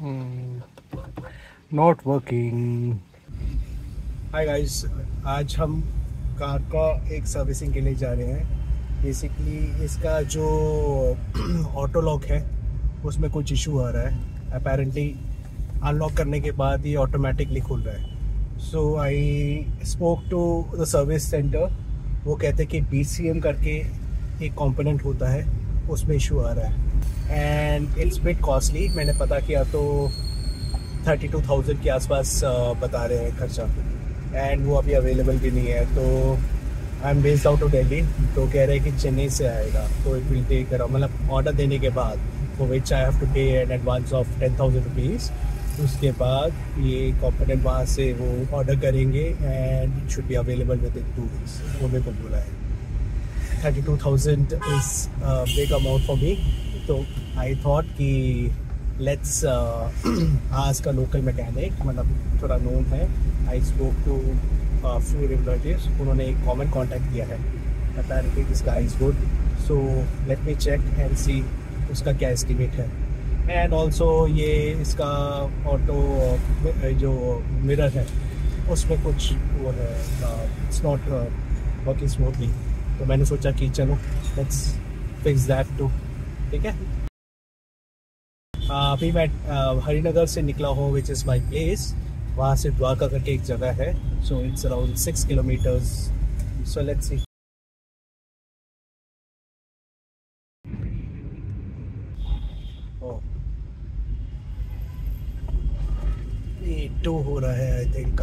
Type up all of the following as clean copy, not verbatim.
Not working. Hi guys, आज हम car का एक सर्विसिंग के लिए जा रहे हैं। बेसिकली इसका जो ऑटो लॉक है उसमें कुछ इशू आ रहा है। अपेरेंटली अनलॉक करने के बाद ये ऑटोमेटिकली खुल रहा है। So I spoke to the service centre. वो कहते हैं कि BCM करके एक कंपोनेंट होता है, उसमें इशू आ रहा है एंड इट्स बिट कॉस्टली। मैंने पता किया तो 32,000 के आसपास बता रहे हैं खर्चा, एंड वो अभी अवेलेबल भी नहीं है। तो I am based out of Delhi, तो कह रहे हैं कि चेन्नई से आएगा, तो इट विल टेक मतलब ऑर्डर देने के बाद for which I have to pay an advance of 10,000 rupees. उसके बाद ये कंपोनेंट वहाँ से वो ऑर्डर करेंगे and it should be available within 2 weeks। वो मेरे को बोला है 32,000 is big amount for me. तो आई थॉट कि let's ask a local mechanic, मतलब थोड़ा नोन है। I spoke to few reviewers, उन्होंने एक कॉमन कॉन्टैक्ट किया है। Apparently this guy is good, so let me check and see उसका क्या एस्टिमेट है। एंड ऑल्सो ये इसका ऑटो जो मिरर है उसमें कुछ वो है, इट्स नॉट वर्किंग स्मूथली। तो मैंने सोचा कि चलो लेट्स फिक्स दैट टू। ठीक है, अभी मैं हरिनगर से निकला हूँ, विच इज़ माई प्लेस। वहाँ से द्वारका करके एक जगह है, so it's around 6 kilometres. So let's see. ये 2 हो रहा है आई थिंक।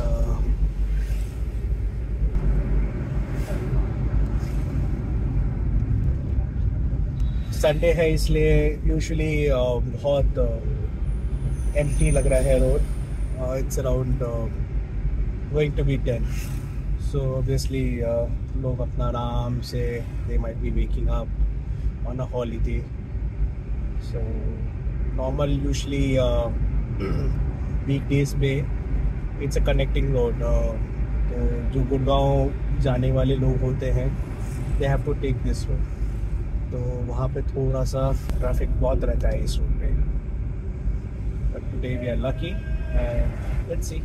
संडे है इसलिए यूजुअली बहुत एम्प्टी लग रहा है road. It's around going to be 10, so obviously लोग अपना आराम से they might be waking up on a holiday. So normal usually weekdays में इट्स अ कनेक्टिंग रोड। तो जो गुड़गांव जाने वाले लोग होते हैं they have to take this road, तो वहाँ पे थोड़ा सा ट्रैफिक बहुत रहता है इस रोड पे। But today we are lucky and let's see.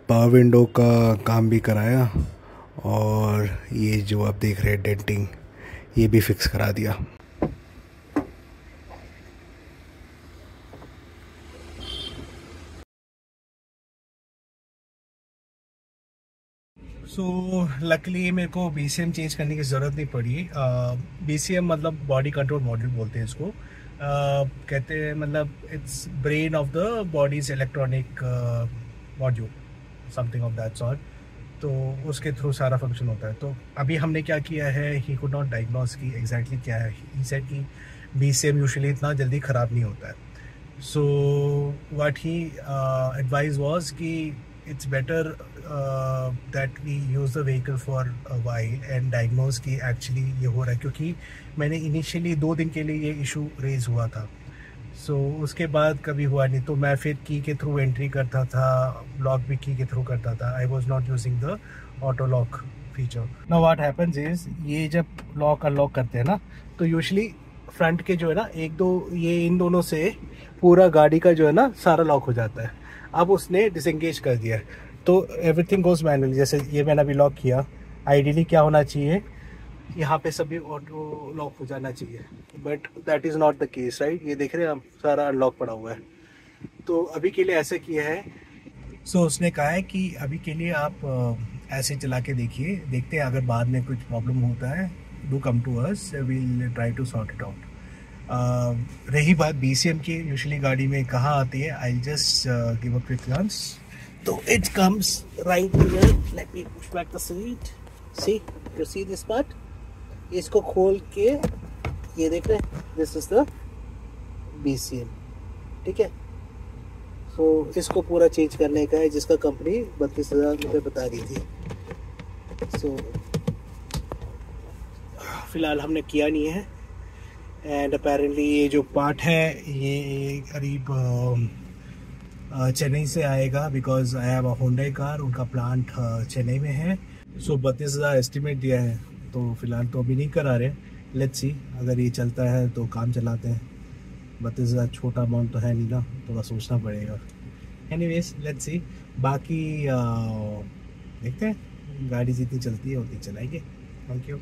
Power window का काम भी कराया और ये जो आप देख रहे हैं डेंटिंग, ये भी फिक्स करा दिया। सो लकली मेरे को BCM चेंज करने की ज़रूरत नहीं पड़ी। BCM मतलब बॉडी कंट्रोल मॉड्यूल बोलते हैं इसको। कहते हैं मतलब it's brain of the bodies electronic module, something of that sort. तो उसके थ्रू सारा फंक्शन होता है। तो अभी हमने क्या किया है, ही कुड नॉट डायग्नोज की एग्जैक्टली क्या है। ही सेड कि BCM यूजुअली इतना जल्दी ख़राब नहीं होता है। So what he advice was कि it's better that we use the vehicle for a while and diagnose कि actually ये हो रहा है, क्योंकि मैंने इनिशियली 2 दिन के लिए ये इशू रेज हुआ था। सो उसके बाद कभी हुआ नहीं, तो मैं फिर की के थ्रू एंट्री करता था, लॉक भी की के थ्रू करता था। I was not using the auto lock feature. Now what happens is, ये जब लॉक अनलॉक करते हैं ना, तो यूजुअली फ्रंट के जो है ना, 1-2 ये इन दोनों से पूरा गाड़ी का जो है ना सारा लॉक हो जाता है। अब उसने डिसंगेज कर दिया है, तो एवरीथिंग गोज मैनुअली। जैसे ये मैंने अभी लॉक किया, आइडियली क्या होना चाहिए, यहाँ पे सभी ऑटो लॉक हो जाना चाहिए, but that is not the case, right. ये देख रहे हैं आप, सारा अनलॉक पड़ा हुआ है। तो अभी के लिए ऐसे किया है। सो उसने कहा है कि अभी के लिए आप ऐसे चला के देखिए, देखते हैं अगर बाद में कुछ प्रॉब्लम होता है, do come to us, we will try to sort it out. रही बात BCM की, यूजुअली गाड़ी में कहाँ आती है, I just give a quick glance. तो it comes right here. Let me push back the seat. See, you see this part, इसको खोल के ये देख रहे हैं, दिस इज द BCM। ठीक है, तो इसको पूरा चेंज करने का है, जिसका कंपनी 32,000 रुपये बता रही थी। सो फिलहाल हमने किया नहीं है। एंड अपेरेंटली ये जो पार्ट है ये करीब चेन्नई से आएगा, because I have a Honda car, उनका प्लांट चेन्नई में है। सो 32,000 एस्टिमेट दिया है, तो फिलहाल तो अभी नहीं करा रहे। लेट्स सी, अगर ये चलता है तो काम चलाते हैं। 32,000 छोटा अमाउंट तो है नहीं ना, थोड़ा सोचना पड़ेगा। एनीवेज लेट्स सी, बाकी देखते हैं, गाड़ी जितनी चलती है उतनी चलाएंगे। Thank you.